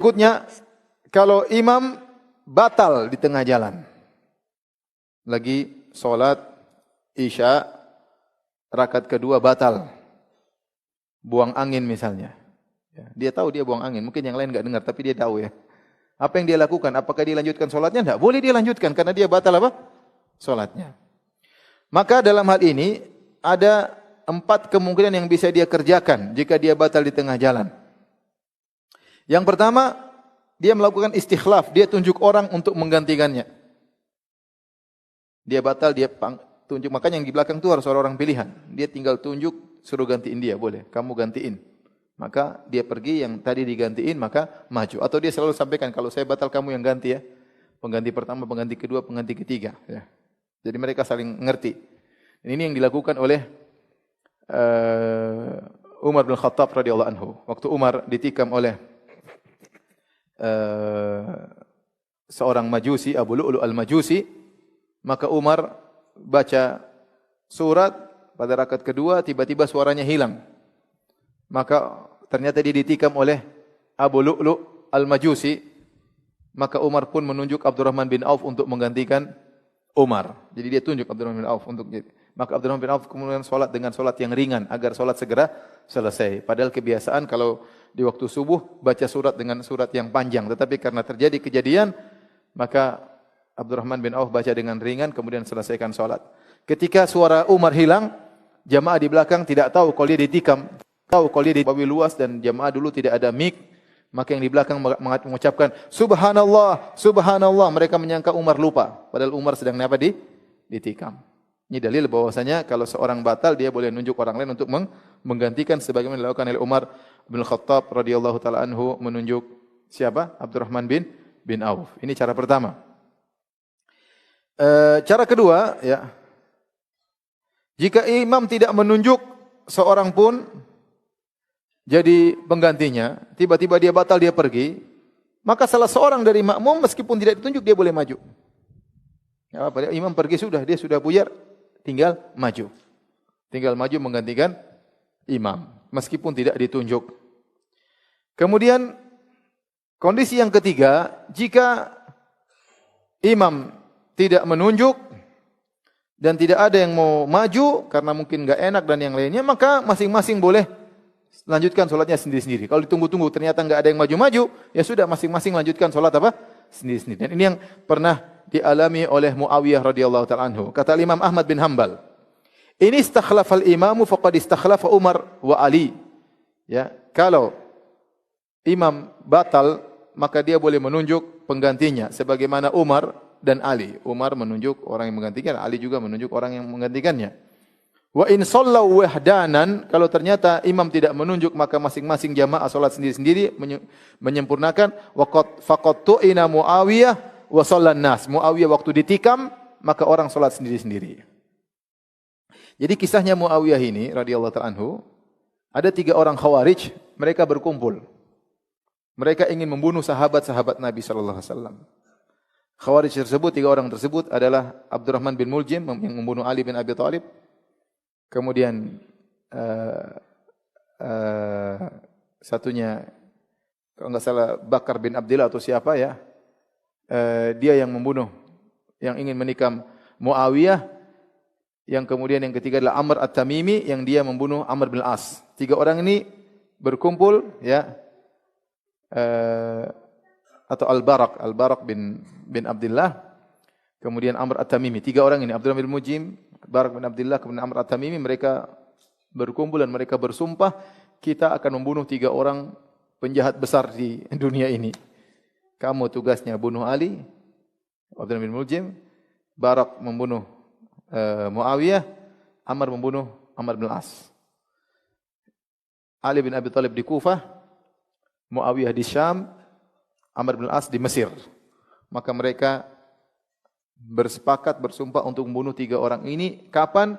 Berikutnya, kalau imam batal di tengah jalan. Lagi sholat Isya, rakaat kedua batal. Buang angin misalnya. Dia tahu dia buang angin. Mungkin yang lain enggak dengar, tapi dia tahu ya. Apa yang dia lakukan? Apakah dia lanjutkan sholatnya? Tidak boleh dia lanjutkan, karena dia batal apa? Sholatnya. Maka dalam hal ini, ada 4 kemungkinan yang bisa dia kerjakan jika dia batal di tengah jalan. Yang pertama, dia melakukan istikhlaf, dia tunjuk orang untuk menggantikannya. Dia batal, dia tunjuk, makanya yang di belakang itu harus orang pilihan. Dia tinggal tunjuk, suruh gantiin dia, boleh, kamu gantiin. Maka dia pergi, yang tadi digantiin, maka maju. Atau dia selalu sampaikan, kalau saya batal kamu yang ganti ya. Pengganti pertama, pengganti kedua, pengganti ketiga. Ya. Jadi mereka saling ngerti. Ini yang dilakukan oleh Umar bin Khattab radhiyallahu anhu. Waktu Umar ditikam oleh seorang Majusi, Abu Lu'lu' al-Majusi, maka Umar baca surat pada rakaat kedua, tiba-tiba suaranya hilang. Maka ternyata dia ditikam oleh Abu Lu'lu' al-Majusi, maka Umar pun menunjuk Abdurrahman bin Auf untuk menggantikan Umar. Jadi dia tunjuk Abdurrahman bin Auf untuk jadi. Maka Abdurrahman bin Auf kemudian solat dengan solat yang ringan agar solat segera selesai. Padahal kebiasaan kalau di waktu subuh baca surat dengan surat yang panjang, tetapi karena terjadi kejadian, maka Abdurrahman bin Auf baca dengan ringan kemudian selesaikan solat. Ketika suara Umar hilang, jamaah di belakang tidak tahu kalau dia ditikam, tahu kalau dia dibawi luas dan jamaah dulu tidak ada mic, maka yang di belakang mengucapkan Subhanallah, Subhanallah. Mereka menyangka Umar lupa, padahal Umar sedang ditikam. Ini dalil bahwasanya kalau seorang batal dia boleh nunjuk orang lain untuk menggantikan sebagaimana dilakukan oleh Umar bin Khattab radhiyallahu taala anhu menunjuk siapa? Abdurrahman bin Auf. Ini cara pertama. Cara kedua, ya. Jika imam tidak menunjuk seorang pun jadi penggantinya, tiba-tiba dia batal, dia pergi, maka salah seorang dari makmum meskipun tidak ditunjuk dia boleh maju. Ya apa? Imam pergi sudah, dia sudah buyar, tinggal maju. Tinggal maju menggantikan imam meskipun tidak ditunjuk. Kemudian kondisi yang ketiga, jika imam tidak menunjuk dan tidak ada yang mau maju karena mungkin enggak enak dan yang lainnya, maka masing-masing boleh lanjutkan solatnya sendiri-sendiri. Kalau ditunggu-tunggu ternyata enggak ada yang maju-maju, ya sudah masing-masing lanjutkan solat apa? Sendiri-sendiri. Dan ini yang pernah dialami oleh Muawiyah radhiyallahu ta'ala anhu. Kata Imam Ahmad bin Hanbal, ini istakhlafal imamu faqad istakhlafa Umar wa Ali. Ya, kalau imam batal, maka dia boleh menunjuk penggantinya sebagaimana Umar dan Ali. Umar menunjuk orang yang menggantikan, Ali juga menunjuk orang yang menggantikannya. Wa in sallau wahdanan, kalau ternyata imam tidak menunjuk maka masing-masing jamaah salat sendiri-sendiri menyempurnakan. Waqad faqad tu'ina Muawiyah wa sallan nas. Muawiyah waktu ditikam maka orang salat sendiri-sendiri. Jadi kisahnya Muawiyah ini radhiyallahu ta'ala anhu, ada 3 orang Khawarij, mereka berkumpul. Mereka ingin membunuh sahabat-sahabat Nabi sallallahu alaihi wasallam. Khawarij tersebut, 3 orang tersebut adalah Abdurrahman bin Muljim yang membunuh Ali bin Abi Thalib. Kemudian satunya kalau enggak salah Bakar bin Abdillah atau siapa ya, dia yang membunuh, yang ingin menikam Muawiyah. Yang kemudian yang ketiga adalah Amr At-Tamimi yang dia membunuh Amr bin As. 3 orang ini berkumpul ya, atau Al-Barak bin Abdullah, kemudian Amr At-Tamimi. 3 orang ini, Abdurrahman bin Mujim, Barak bin Abdullah, kemudian Amr At-Tamimi, mereka berkumpul dan mereka bersumpah, kita akan membunuh 3 orang penjahat besar di dunia ini. Kamu tugasnya bunuh Ali, Abdurrahman bin Mujim, Barak membunuh Muawiyah, Amr membunuh Amr bin As. Ali bin Abi Thalib di Kufah, Muawiyah di Syam, Amr bin As di Mesir. Maka mereka bersepakat bersumpah untuk membunuh 3 orang ini. Kapan?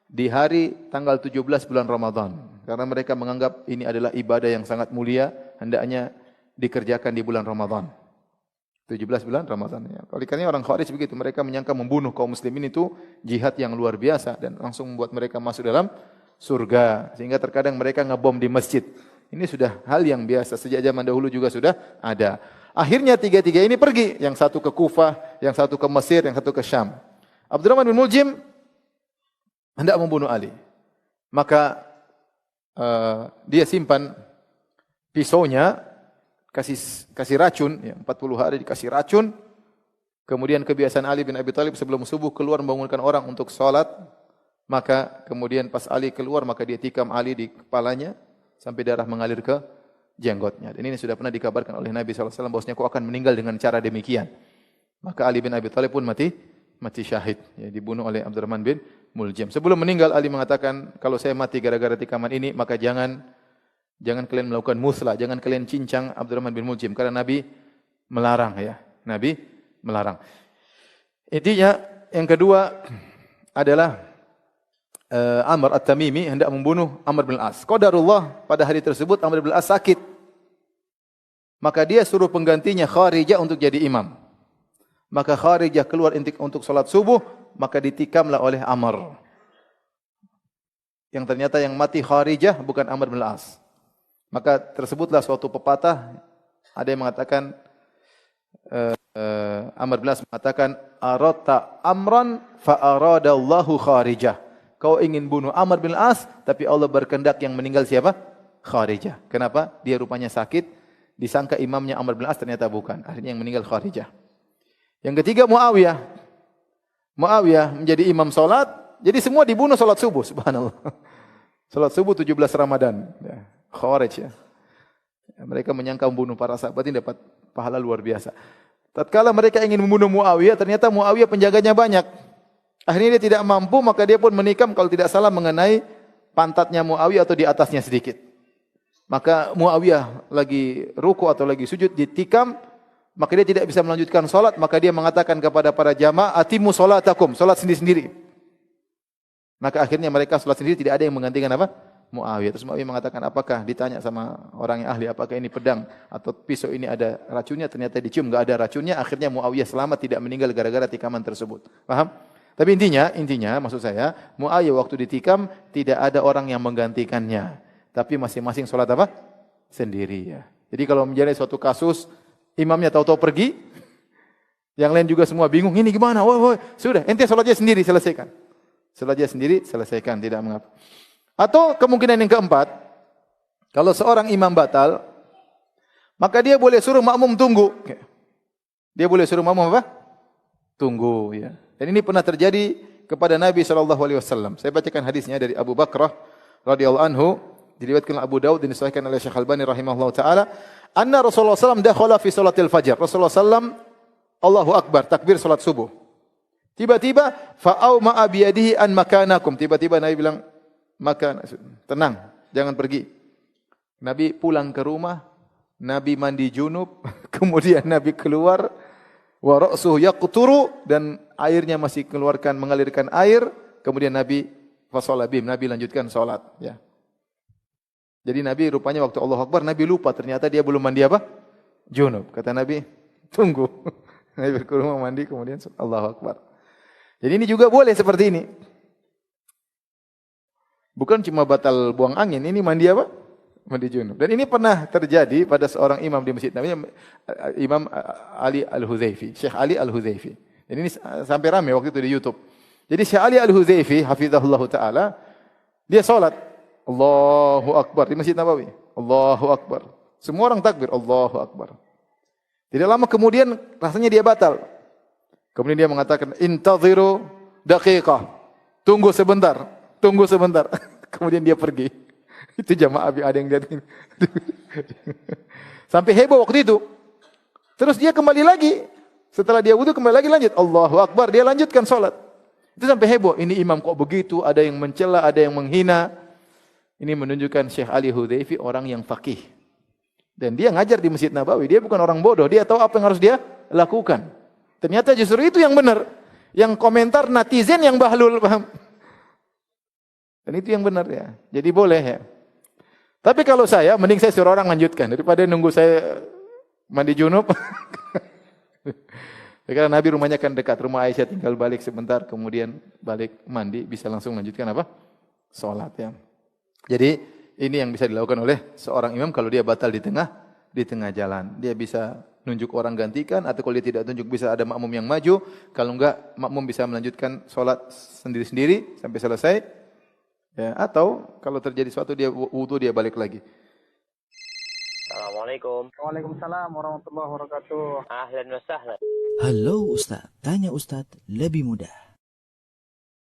Di hari tanggal 17 bulan Ramadan. Karena mereka menganggap ini adalah ibadah yang sangat mulia, hendaknya dikerjakan di bulan Ramadan. 17 bulan Ramadan. Oleh karena orang Khawarij begitu, mereka menyangka membunuh kaum muslimin itu jihad yang luar biasa dan langsung membuat mereka masuk dalam surga. Sehingga terkadang mereka ngebom di masjid. Ini sudah hal yang biasa, sejak zaman dahulu juga sudah ada. Akhirnya tiga-tiga ini pergi, yang satu ke Kufah, yang satu ke Mesir, yang satu ke Syam. Abdurrahman bin Muljim hendak membunuh Ali. Maka dia simpan pisaunya, kasih racun, ya, 40 hari dikasih racun. Kemudian kebiasaan Ali bin Abi Thalib sebelum subuh keluar membangunkan orang untuk salat. Maka kemudian pas Ali keluar, maka dia tikam Ali di kepalanya sampai darah mengalir ke jenggotnya. Dan ini sudah pernah dikabarkan oleh Nabi SAW bahwasanya kau akan meninggal dengan cara demikian. Maka Ali bin Abi Thalib pun mati syahid, ya, dibunuh oleh Abdurrahman bin Muljim. Sebelum meninggal Ali mengatakan, kalau saya mati gara-gara tikaman ini, maka jangan kalian melakukan muslah, jangan kalian cincang Abdurrahman bin Muljim, karena Nabi melarang, ya. Nabi melarang. Intinya yang kedua adalah Amr At-Tamimi hendak membunuh Amr bin Al-As. Qadarullah, pada hari tersebut Amr bin Al-As sakit. Maka dia suruh penggantinya Kharijah untuk jadi imam. Maka Kharijah keluar untuk salat subuh, maka ditikamlah oleh Amr. Yang ternyata yang mati Kharijah bukan Amr bin Al-As. Maka tersebutlah suatu pepatah, ada yang mengatakan Amr bin Al-As mengatakan, "Aradta amran fa aradallahu Kharijah." Kau ingin bunuh Amr bin Al-As, tapi Allah berkehendak yang meninggal siapa? Kharijah. Kenapa? Dia rupanya sakit, disangka imamnya Amr bin Al-As, ternyata bukan. Akhirnya yang meninggal Kharijah. Yang ketiga Muawiyah. Muawiyah menjadi imam salat, jadi semua dibunuh salat subuh, subhanallah. Salat subuh 17 Ramadan. Ya, Khawarij, ya. Mereka menyangka membunuh para sahabat ini dapat pahala luar biasa. Tatkala mereka ingin membunuh Muawiyah, ternyata Muawiyah penjaganya banyak. Akhirnya dia tidak mampu, maka dia pun menikam, kalau tidak salah mengenai pantatnya Muawiyah atau di atasnya sedikit. Maka Muawiyah lagi ruku atau lagi sujud, ditikam, maka dia tidak bisa melanjutkan salat, maka dia mengatakan kepada para jamaah, "Atimu salatakum," salat sendiri-sendiri. Maka akhirnya mereka salat sendiri, tidak ada yang menggantikan apa? Muawiyah. Terus Muawiyah mengatakan, apakah ditanya sama orang yang ahli, apakah ini pedang atau pisau ini ada racunnya? Ternyata dicium, enggak ada racunnya. Akhirnya Muawiyah selamat, tidak meninggal gara-gara tikaman tersebut. Paham? Tapi intinya maksud saya, Muawiyah waktu ditikam tidak ada orang yang menggantikannya, tapi masing-masing salat apa? Sendiri, ya. Jadi kalau menjadi suatu kasus imamnya tahu-tahu pergi, yang lain juga semua bingung, ini gimana? Woi, sudah, ente salatnya sendiri, selesaikan. Salatnya sendiri, selesaikan, tidak mengapa. Atau kemungkinan yang keempat, kalau seorang imam batal, maka dia boleh suruh makmum tunggu. Dia boleh suruh makmum apa? Tunggu, ya. Dan ini pernah terjadi kepada Nabi SAW. Saya bacakan hadisnya dari Abu Bakrah radhiyallahu anhu, diriwayatkan Abu Daud dan disahihkan oleh Syekh Al-Albani rahimahullahu taala, anna Rasulullah SAW dakhala fi salatil fajr. Rasulullah SAW Allahu Akbar, takbir salat subuh. Tiba-tiba fa'auma biyadihi an makanakum. Tiba-tiba Nabi bilang, "Maka tenang, jangan pergi." Nabi pulang ke rumah, Nabi mandi junub, kemudian Nabi keluar, wa ra'suhu yaqturu, dan airnya masih mengalirkan air, kemudian Nabi fasalla bihim, Nabi lanjutkan salat, ya. Jadi Nabi rupanya waktu Allahu Akbar, Nabi lupa ternyata dia belum mandi apa? Junub. Kata Nabi, "Tunggu." Nabi ke rumah mandi, kemudian Allahu Akbar. Jadi ini juga boleh seperti ini. Bukan cuma batal buang angin, ini mandi apa? Mandi junub. Dan ini pernah terjadi pada seorang imam di masjid, namanya Imam Ali Al-Huzaifi, Syekh Ali Al-Huzaifi. Dan ini sampai ramai waktu itu di YouTube. Jadi Syekh Ali Al-Huzaifi, hafizahullah ta'ala, dia salat, Allahu Akbar di Masjid Nabawi. Allahu Akbar. Semua orang takbir, Allahu Akbar. Tidak lama kemudian rasanya dia batal. Kemudian dia mengatakan, "Intaziru daqiqah." Tunggu sebentar, tunggu sebentar. Kemudian dia pergi. Itu jamaah ada yang lihat ini. Sampai heboh waktu itu. Terus dia kembali lagi. Setelah dia wudu kembali lagi lanjut, Allahu Akbar, dia lanjutkan salat. Itu sampai heboh, ini imam kok begitu, ada yang mencela, ada yang menghina. Ini menunjukkan Syekh Ali Huzaifi orang yang faqih. Dan dia ngajar di Masjid Nabawi, dia bukan orang bodoh, dia tahu apa yang harus dia lakukan. Ternyata justru itu yang benar. Yang komentar netizen yang bahlul, paham? Dan itu yang benar, ya. Jadi boleh, ya. Tapi kalau saya, mending saya suruh orang lanjutkan daripada nunggu saya mandi junub. Karena Nabi rumahnya kan dekat, rumah Aisyah, tinggal balik sebentar, kemudian balik mandi, bisa langsung lanjutkan apa? Salat, ya. Jadi ini yang bisa dilakukan oleh seorang imam kalau dia batal di tengah jalan. Dia bisa nunjuk orang gantikan, atau kalau dia tidak tunjuk bisa ada makmum yang maju. Kalau enggak, makmum bisa melanjutkan sholat sendiri-sendiri sampai selesai. Ya, atau kalau terjadi sesuatu dia wudu, dia balik lagi. Assalamualaikum. Waalaikumsalam warahmatullahi wabarakatuh. Ahlan wa sahlan. Halo Ustaz, tanya Ustaz lebih mudah.